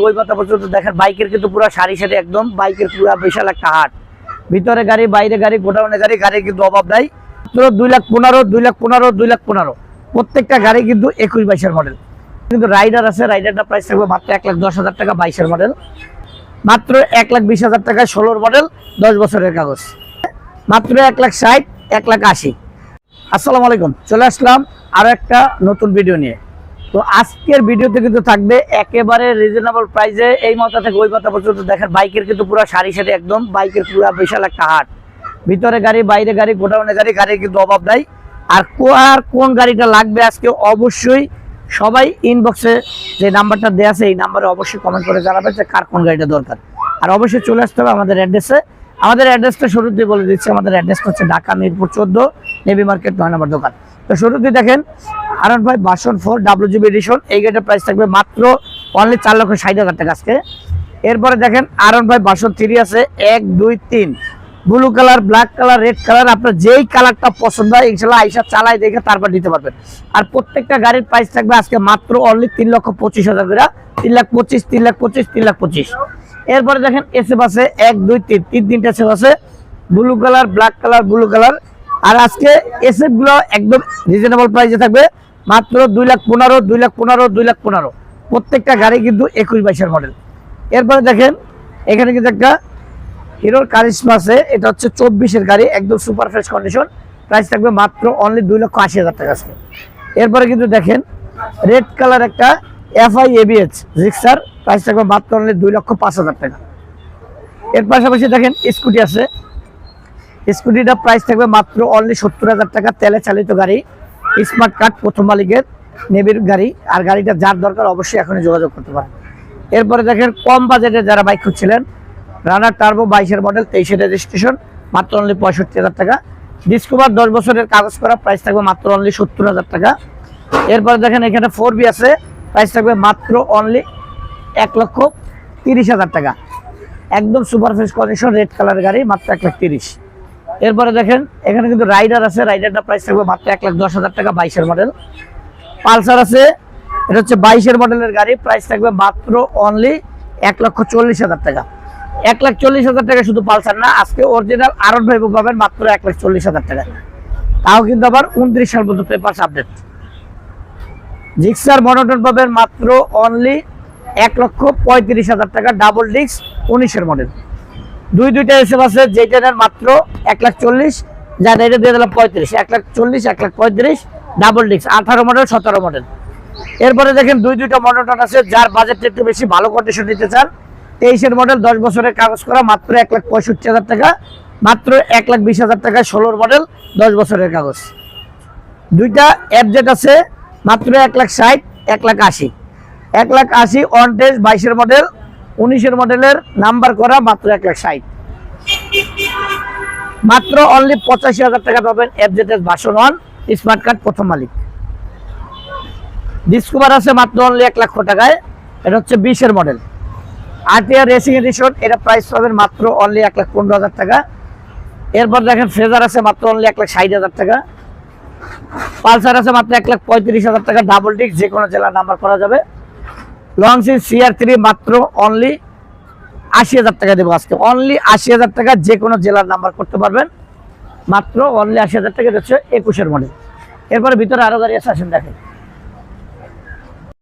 ওই মাথা পর্যন্ত দেখেন বাইকের কিন্তু পুরো সারি সারি একদম বাইকের পুরো বিশাল একটা হাট। ভিতরে গাড়ি বাইরে গাড়ি গোডাউনে গাড়ি, গাড়ির কিন্তু অভাব নাই। 2,15,000, 2,15,000, 2,15,000 প্রত্যেকটা গাড়ি কিন্তু 21-22 মডেল। কিন্তু রাইডার আছে, রাইডারটা প্রাইস থাকবে মাত্র 1,10,000 টাকা, 22 মডেল। মাত্র 1,20,000 টাকা, 16 মডেল, 10 বছরের কাগজ। মাত্র 1,60,000, 1,80,000। আসসালামু আলাইকুম, চলে আসলাম আরো একটা নতুন ভিডিও নিয়ে। তো আজকের ভিডিওতে কিন্তু থাকবে একেবারে রিজনেবল প্রাইসে এই মাথা থেকে ওই মাথা পর্যন্ত দেখেন বাইকের কিন্তু পুরো সারি সারি একদম বাইকের পুরো বিশাল একটা হাট। ভিতরে গাড়ি বাইরে গাড়ি গোডাউনে গাড়ি, গাড়ির কিন্তু অভাব নাই। আর কোন গাড়িটা লাগবে আজকে অবশ্যই সবাই ইনবক্সে যে নাম্বারটা দেওয়া আছে এই নাম্বারে অবশ্যই কমেন্ট করে জানাবেন যে কার কোন গাড়িটা দরকার। আর অবশ্যই চলে আসতে হবে আমাদের অ্যাড্রেসে। আমাদের অ্যাড্রেসটা শুরুতেই বলে দিচ্ছি, আমাদের অ্যাড্রেসটা হচ্ছে ঢাকা মিরপুর 14 নেভি মার্কেট 9 নম্বর দোকান। তো শুরুতেই দেখেন R15 ভার্সন 4 WGB এডিশন, এই গাড়িটার প্রাইস থাকবে মাত্র অনলি 4,60,000 টাকা আজকে। এরপরে দেখেন R15 ভার্সন 3 আছে 1, 2, 3 blue colour, black colour, red colour, আপনার যেই কালারটা পছন্দ হয় ইনশাল্লাহ আইসা চালাই দেখে তারপর নিতে পারবেন। আর প্রত্যেকটা গাড়ির প্রাইস থাকবে আজকে মাত্র অনলি 3,25,000 করে, 3,25,000, 3,25,000, 3,25,000। এরপরে দেখেন এসএফ আছে 1, 2, 3 তিনটা এসএফ আছে, blue colour, black colour, blue colour. আর আজকে এসএফ গুলো একদম রিজনেবল প্রাইসে থাকবে মাত্র 2,15,000, 2,15,000, 2,15,000 প্রত্যেকটা গাড়ি কিন্তু 21-22 মডেল। এরপরে দেখেন এখানে কিন্তু একটা হিরোর কারিশমা আছে, এটা হচ্ছে 24-এর গাড়ি, একদম সুপার ফ্রেশ কন্ডিশন, প্রাইস থাকবে মাত্র অনলি 2,80,000 টাকা আজকে। এরপরে কিন্তু দেখেন রেড কালার একটা FI ABS জিক্সার, প্রাইস থাকবে মাত্র অনলি 2,05,000 টাকা। এর পাশাপাশি দেখেন স্কুটি আছে, স্কুটিটা প্রাইস থাকবে মাত্র অনলি 70,000 টাকা, তেলে চালিত গাড়ি, স্মার্ট কার্ড, প্রথম মালিকের, নেভির গাড়ি। আর গাড়িটা যার দরকার অবশ্যই এখনই যোগাযোগ করতে পারেন। এরপরে দেখেন কম বাজেটে যারা বাইক খুঁজছিলেন, রানার টার্বো 22-এর মডেল, 23-এর রেজিস্ট্রেশন, মাত্র অনলি 65,000 টাকা। ডিসকভার 10 বছরের কাগজ করা, প্রাইস থাকবে মাত্র অনলি 70,000 টাকা। এরপরে দেখেন এখানে 4B আছে, প্রাইস থাকবে মাত্র অনলি 1,30,000 টাকা, একদম super fresh condition, red colour গাড়ি, মাত্র 1,30,000। এরপরে দেখেন এখানে কিন্তু রাইডার আছে, রাইডারটা প্রাইস থাকবে মাত্র 1,10,000 টাকা, 22-এর মডেল। পালসার আছে, এটা হচ্ছে 22-এর মডেলের গাড়ি, প্রাইস থাকবে মাত্র অনলি 1,40,000 টাকা, 1,40,000 টাকা। শুধু পালসার না, আজকে অরিজিনাল R15 পাবেন মাত্র 1,40,000 টাকা, তাও কিন্তু আবার 29 সাল পর্যন্ত পেপারস আপডেট। জিক্সার মনোটন পাবেন মাত্র অনলি 1,35,000 টাকা, ডাবল ডিস্ক, 19-এর মডেল। দুইটা এসএফ আছে, যেটার মাত্র 1,40,000, যা এটা দিয়ে দিলাম 35, 1,40,000, 1,35,000, ডাবল ডিস্ক, 18 মডেল, 17 মডেল। এরপরে দেখেন দুইটা মনোটন আছে, যার বাজেটটা একটু বেশি, ভালো কন্ডিশন নিতে চান, 23-এর মডেল, 10 বছরের কাগজ করা, মাত্র 1,65,000 টাকা, মাত্র 1,20,000 টাকা, 16 মডেল, 10 বছরের কাগজ। দুইটা FZ আছে, মাত্র 1,60,000, 1,80,000, 1,80,000 অন টেস্ট, 22-এর মডেল, 19-এর মডেলের নাম্বার করা, মাত্র 1,60,000। মাত্র অনলি 85,000 টাকা পাবেন FZ ভার্সন 1, স্মার্ট কার্ড, প্রথম মালিক। ডিসকভার আছে মাত্র অনলি 1,00,000 টাকায়, এটা হচ্ছে 20-এর মডেল, RTR রেসিং এডিশন, এটা প্রাইস পাবেন মাত্র অনলি 1,15,000 টাকা। এরপর দেখেন ফ্রেজার আছে মাত্র অনলি 1,60,000 টাকা। পালসার আছে মাত্র 1,35,000 টাকা, ডাবল ডিস্ক, যে কোনো জেলার নাম্বার করা যাবে। লং সিট CR3 মাত্র অনলি 80,000 টাকা দেবো আজকে, অনলি 80,000 টাকা, যে কোনো জেলার নাম্বার করতে পারবেন, মাত্র অনলি 80,000 টাকা। হচ্ছে 21-এর মডেল। এরপরে ভিতরে আরো গাড়ি আছে, আসেন দেখেন।